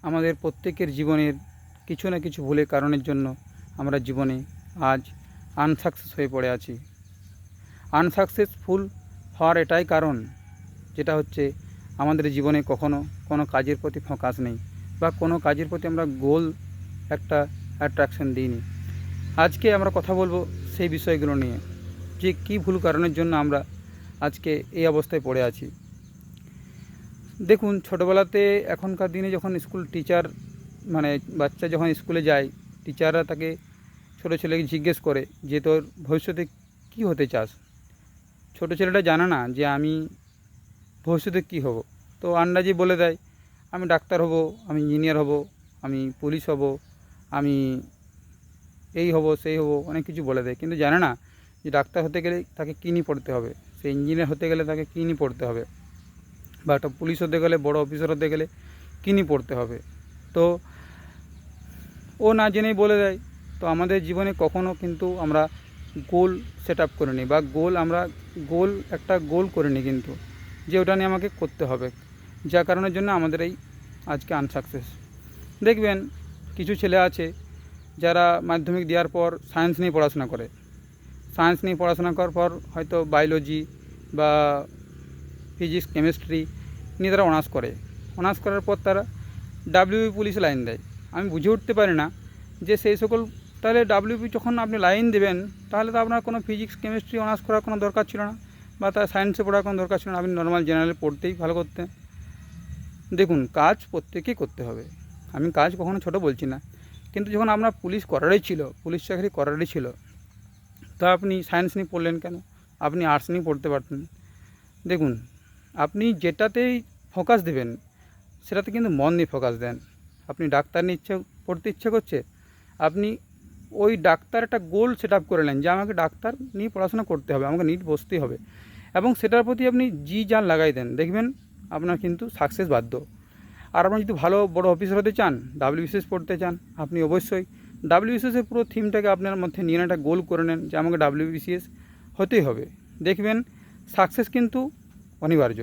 আমাদের প্রত্যেকের জীবনের কিছু না কিছু ভুলের কারণের জন্য আমরা জীবনে আজ আনসাকসেস হয়ে পড়ে আছি। আনসাকসেসফুল হওয়ার এটাই কারণ, যেটা হচ্ছে আমাদের জীবনে কখনো কোনো কাজের প্রতি ফোকাস নেই বা কোনো কাজের প্রতি আমরা গোল একটা অ্যাট্রাকশন দিইনি। আজকে আমরা কথা বলবো সেই বিষয়গুলো নিয়ে, যে কী ভুল কারণের জন্য আমরা আজকে এই অবস্থায় পড়ে আছি। দেখুন, ছোটোবেলাতে এখনকার দিনে যখন স্কুল টিচার বাচ্চা যখন স্কুলে যায়, টিচাররা তাকে ছোটো ছেলেকে জিজ্ঞেস করে যে তোর ভবিষ্যতে কী হতে চাস। ছোটো ছেলেটা জানে না যে আমি ভবিষ্যতে কী হব, তো আন্দাজে বলে দেয় আমি ডাক্তার হব, আমি ইঞ্জিনিয়ার হব, আমি পুলিশ হব, আমি এই হব সেই হব, অনেক কিছু বলে দেয়, কিন্তু জানে না যে ডাক্তার হতে গেলে তাকে কী নিয়ে পড়তে হবে, সে ইঞ্জিনিয়ার হতে গেলে তাকে কী নিয়ে পড়তে হবে, বা একটা পুলিশ হতে গেলে, বড় অফিসার হতে গেলে কী নিয়ে পড়তে হবে। তো ও না জেনেই বলে দেয়। তো আমাদের জীবনে কখনো কিন্তু আমরা গোল সেট আপ করে নিই, বা একটা গোল করে নিই, কিন্তু যে ওটা নিয়ে আমাকে করতে হবে, যা কারণের জন্য আমাদের এই আজকে আনসাকসেস। দেখবেন কিছু ছেলে আছে যারা মাধ্যমিক দেওয়ার পর সায়েন্স নিয়ে পড়াশোনা করে। সায়েন্স নিয়ে পড়াশোনা করার পর হয়তো বায়োলজি বা ফিজিক্স, কেমিস্ট্রি নিয়ে তারা অনার্স করে। অনার্স করার পর তারা ডাব্লিউবি পুলিশে লাইন দেয়। আমি বুঝে উঠতে পারি না যে সেই সকল, তাহলে ডাব্লিউবি যখন আপনি লাইন দেবেন, তাহলে তো আপনার কোনো ফিজিক্স, কেমিস্ট্রি অনার্স করার কোনো দরকার ছিল না, বা তার সায়েন্সে পড়ার কোনো দরকার ছিল না। আপনি নর্মাল জেনারেল পড়তেই ভালো করতেন। দেখুন, কাজ প্রত্যেকেই করতে হবে, আমি কাজ কখনো ছোট বলছি না, কিন্তু যখন আপনার পুলিশ চাকরি করারই ছিল, তা আপনি সায়েন্স নিয়ে পড়লেন কেন? আপনি আর্টস নিয়ে পড়তে পারতেন। দেখুন, আপনি যেটাতেই ফোকাস দেবেন সেটাতে কিন্তু মন দিয়ে ফোকাস দেন। আপনি ডাক্তার নিয়ে পড়তে ইচ্ছে করছে, আপনি ওই ডাক্তার একটা গোল সেট আপ করে নেন যে আমাকে ডাক্তার নিয়ে পড়াশোনা করতে হবে, আমাকে নিট বসতেই হবে, এবং সেটার প্রতি আপনি জি জান লাগাই দেন, দেখবেন আপনার কিন্তু সাকসেস বাধ্য। আর আপনি যদি ভালো বড় অফিসার হতে চান, ডাব্লিউবিসিএস পড়তে চান, আপনি অবশ্যই ডাব্লিউবিসিএসের পুরো থিমটাকে আপনার মধ্যে নিয়ে একটা গোল করে নেন যে আমাকে ডাব্লিউবিসিএস হতেই হবে, দেখবেন সাকসেস কিন্তু অনিবার্য।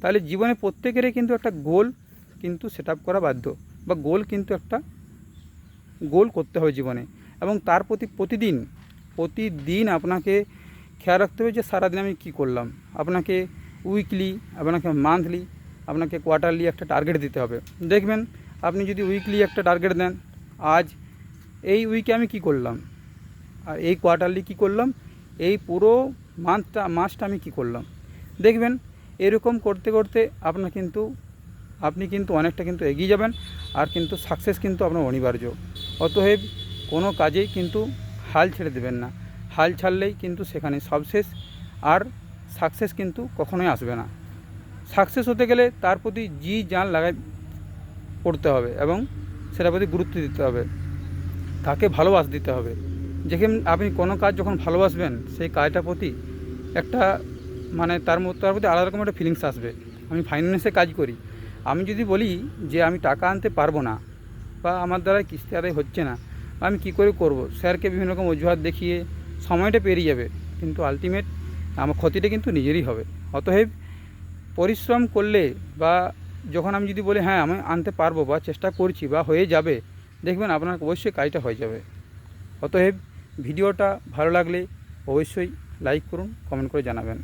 তাহলে জীবনে প্রত্যেকেরই কিন্তু একটা গোল কিন্তু সেট আপ করা বাধ্য, বা গোল করতে হবে জীবনে, এবং তার প্রতি প্রতিদিন আপনাকে খেয়াল রাখতে হবে যে সারাদিন আমি কী করলাম। আপনাকে উইকলি, আপনাকে মান্থলি, আপনাকে কোয়ার্টারলি একটা টার্গেট দিতে হবে। দেখবেন আপনি যদি উইকলি একটা টার্গেট দেন, আজ এই উইকে আমি কী করলাম, আর এই কোয়ার্টারলি কী করলাম, এই পুরো মাসটা আমি কী করলাম, দেখবেন এরকম করতে করতে আপনি কিন্তু অনেকটা কিন্তু এগিয়ে যাবেন, আর কিন্তু সাকসেস কিন্তু আপনার অনিবার্য। অতএব কোনো কাজেই কিন্তু হাল ছেড়ে দেবেন না, হাল ছাড়লেই কিন্তু সেখানে সব শেষ, আর সাকসেস কিন্তু কখনোই আসবে না। সাকসেস হতে গেলে তার প্রতি জি জান লাগাই পড়তে হবে, এবং সেটার প্রতি গুরুত্ব দিতে হবে, তাকে ভালোবাস দিতে হবে। যেখানে আপনি কোনো কাজ যখন ভালোবাসবেন, সেই কাজটার প্রতি একটা তার প্রতি আলাদা রকম একটা ফিলিংস আসবে। আমি ফাইন্যান্সে কাজ করি, আমি যদি বলি যে আমি টাকা আনতে পারবো না, বা আমার দ্বারা কিস্তি আদায় হচ্ছে না, আমি কী করে করবো, স্যারকে বিভিন্ন রকম অজুহাত দেখিয়ে সময়টা পেরিয়ে যাবে, কিন্তু আলটিমেট আমার ক্ষতিটা কিন্তু নিজেরই হবে। অতএব পরিশ্রম করলে, বা যখন আমি যদি বলি হ্যাঁ আমি আনতে পারবো, বা চেষ্টা করছি, বা হয়ে যাবে, দেখবেন আপনার অবশ্যই কাজটা হয়ে যাবে। অতএব ভিডিওটা ভালো লাগলে অবশ্যই লাইক করুন, কমেন্ট করে জানাবেন।